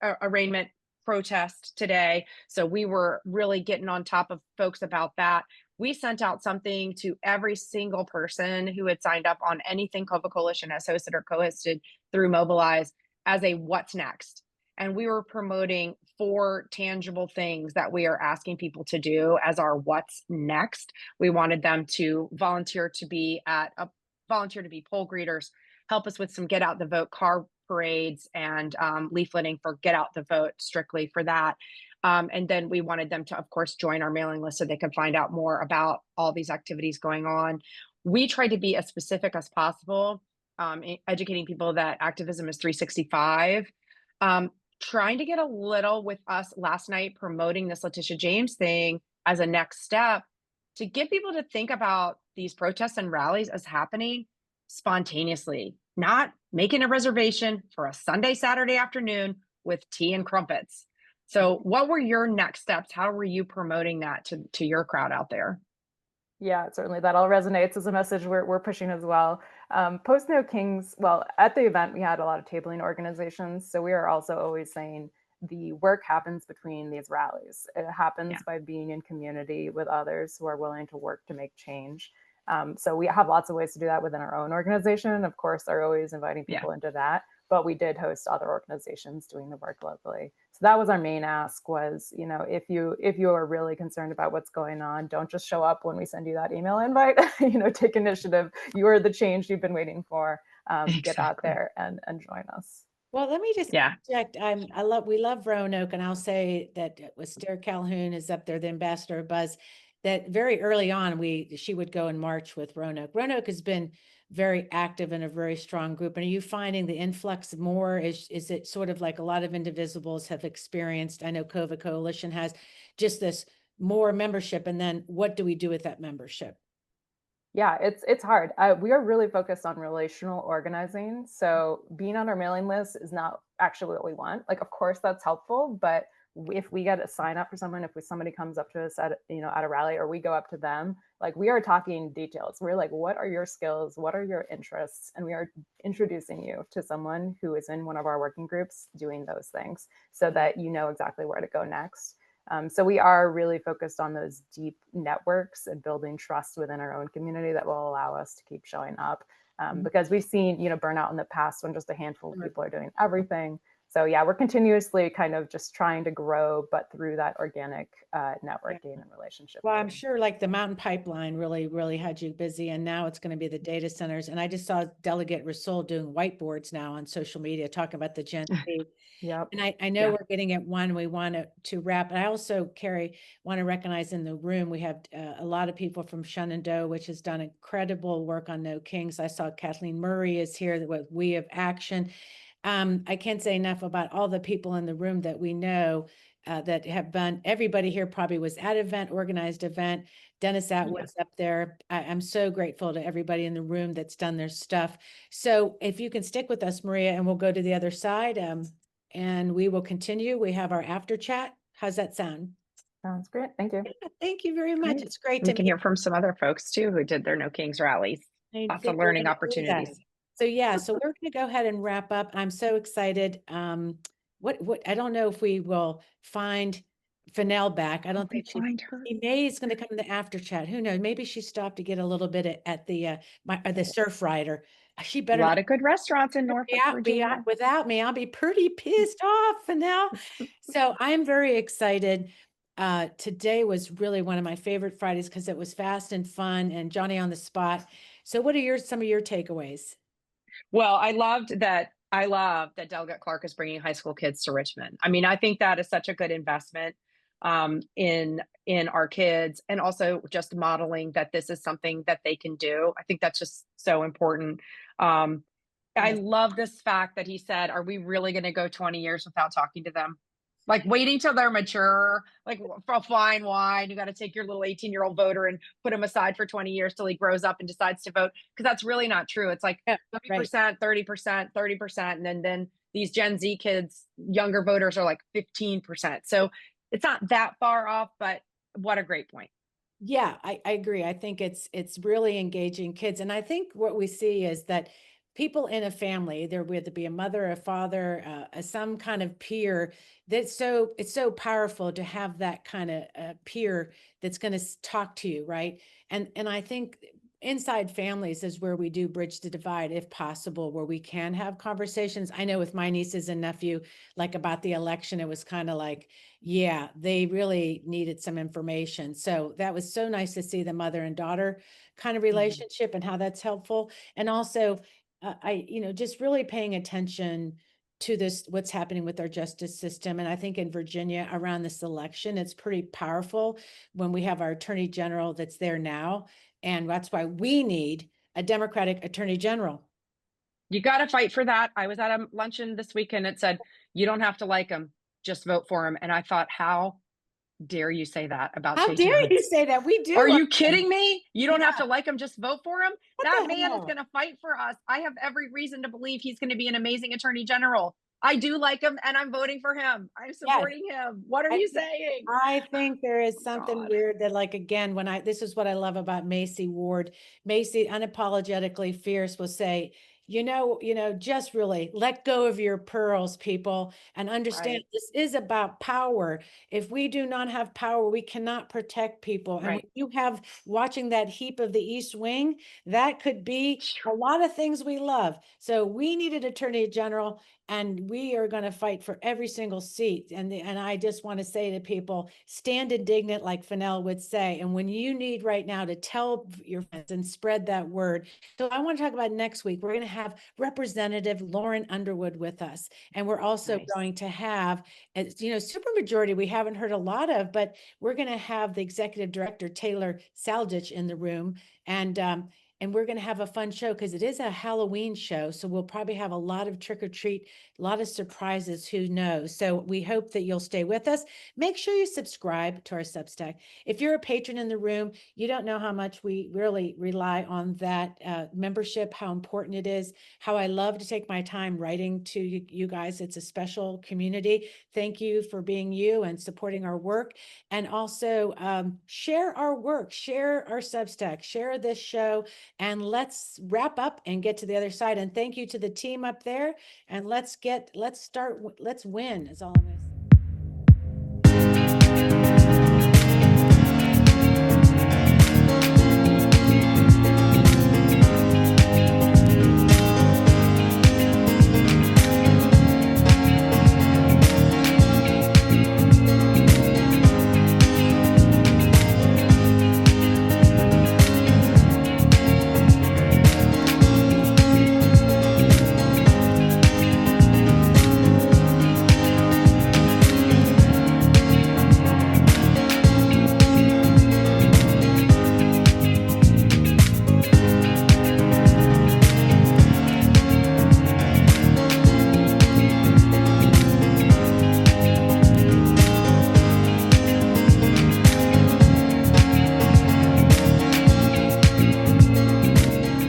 arraignment protest today. So we were really getting on top of folks about that. We sent out something to every single person who had signed up on anything Cova Coalition has hosted or co-hosted through Mobilize as a what's next. And we were promoting 4 tangible things that we are asking people to do as our what's next. We wanted them to volunteer to be poll greeters, help us with some get out the vote car parades and leafleting for get out the vote, strictly for that. And then we wanted them to, of course, join our mailing list so they could find out more about all these activities going on. We tried to be as specific as possible, educating people that activism is 365. Trying to get a little with us last night, promoting this Letitia James thing as a next step to get people to think about these protests and rallies as happening spontaneously, not making a reservation for a Sunday, Saturday afternoon with tea and crumpets. So what were your next steps? How were you promoting that to your crowd out there? Yeah, certainly that all resonates as a message we're pushing as well. Post No Kings, well, at the event, we had a lot of tabling organizations. So we are also always saying the work happens between these rallies. It happens by being in community with others who are willing to work to make change. So we have lots of ways to do that within our own organization. Of course, are always inviting people into that, but we did host other organizations doing the work locally. So that was our main ask, was, if you are really concerned about what's going on, don't just show up when we send you that email invite. Take initiative. You are the change you've been waiting for. Get out there and join us. Well, let me just interject. We love Roanoke, and I'll say that with Esther Calhoun is up there, the ambassador of Buzz, that very early on she would go and march with Roanoke. Roanoke has been very active and a very strong group. And are you finding the influx more? Is it sort of like a lot of indivisibles have experienced? I know Cova Coalition has just this more membership. And then what do we do with that membership? Yeah, it's hard. We are really focused on relational organizing. So being on our mailing list is not actually what we want. Like, of course, that's helpful, but if we get a sign up for someone, if somebody comes up to us at a rally, or we go up to them, like, we are talking details. We're like, what are your skills? What are your interests? And we are introducing you to someone who is in one of our working groups doing those things, so that you know exactly where to go next. So we are really focused on those deep networks and building trust within our own community that will allow us to keep showing up, because we've seen, burnout in the past when just a handful of people are doing everything. So yeah, we're continuously kind of just trying to grow, but through that organic networking and relationship. Well, I'm sure like the mountain pipeline really, really had you busy, and now it's going to be the data centers. And I just saw Delegate Rasool doing whiteboards now on social media talking about the GenZ. Yep. And I know we're getting at one, we want to wrap. And I also, Carrie, want to recognize in the room, we have a lot of people from Shenandoah, which has done incredible work on No Kings. I saw Kathleen Murray is here with We Have Action. I can't say enough about all the people in the room that we know that have been, everybody here probably was at an event, organized event. Dennis Atwood's up there. I'm so grateful to everybody in the room that's done their stuff. So if you can stick with us, Maria, and we'll go to the other side, and we will continue. We have our after chat. How's that sound? Sounds great. Thank you. Yeah, thank you very much. Great. It's great We to can meet hear from some other folks too who did their No Kings rallies. I Lots think of we're learning gonna do that. opportunities. So yeah, so we're going to go ahead and wrap up. I'm so excited. What I don't know if we will find Fennell back. I don't think find her. she may is going to come in the after chat. Who knows? Maybe she stopped to get a little bit at the surf rider. She A better lot of good restaurants in Norfolk, be Virginia. without me. I'll be pretty pissed off, Fennell. So I'm very excited. Today was really one of my favorite Fridays because it was fast and fun and Johnny on the spot. So what are some of your takeaways? Well, I love that Delegate Clark is bringing high school kids to Richmond. I mean, I think that is such a good investment in our kids, and also just modeling that this is something that they can do. I think that's just so important. I love this fact that he said, are we really going to go 20 years without talking to them? Like waiting till they're mature, like fine wine. You got to take your little 18-year-old voter and put him aside for 20 years till he grows up and decides to vote. Because that's really not true. It's like 30%, 30%, 30%. And then these Gen Z kids, younger voters are like 15%. So it's not that far off, but what a great point. Yeah, I agree. I think it's really engaging kids. And I think what we see is that people in a family, there would be a mother, a father, some kind of peer, it's so powerful to have that kind of peer that's going to talk to you, right? And I think inside families is where we do bridge the divide, if possible, where we can have conversations. I know with my nieces and nephew, like about the election, it was kind of like, yeah, they really needed some information. So that was so nice to see the mother and daughter kind of relationship and how that's helpful. And also, just really paying attention to this, what's happening with our justice system. And I think in Virginia around this election, it's pretty powerful when we have our Attorney General that's there now. And that's why we need a Democratic Attorney General. You got to fight for that. I was at a luncheon this weekend. It said, you don't have to like him, just vote for him. And I thought, how dare you say that about How Stacey dare Abrams? you say that? We do. Are you kidding me? You don't have to like him, just vote for him. That man hell? is going to fight for us. I have every reason to believe he's going to be an amazing attorney general. I do like him and I'm voting for him. I'm supporting him. What are you saying? I think there is something weird that, like, again, this is what I love about Macy Ward. Macy, unapologetically fierce, will say, just really let go of your pearls, people, and understand this is about power. If we do not have power, we cannot protect people. And when you have watching that heap of the East Wing, that could be a lot of things we love. So we need an attorney general, and we are going to fight for every single seat. And I just want to say to people, stand indignant, like Fennell would say. And when you need right now to tell your friends and spread that word. So I want to talk about next week. We're going to have Representative Lauren Underwood with us. And we're also going to have, supermajority we haven't heard a lot of, but we're going to have the executive director, Taylor Saldich, in the room. And we're going to have a fun show because it is a Halloween show. So we'll probably have a lot of trick or treat, a lot of surprises, who knows. So we hope that you'll stay with us. Make sure you subscribe to our Substack. If you're a patron in the room, you don't know how much we really rely on that membership, how important it is, how I love to take my time writing to you guys. It's a special community. Thank you for being you and supporting our work. And also share our work, share our Substack, share this show. And let's wrap up and get to the other side. And thank you to the team up there. And let's win, is all I'm going to say.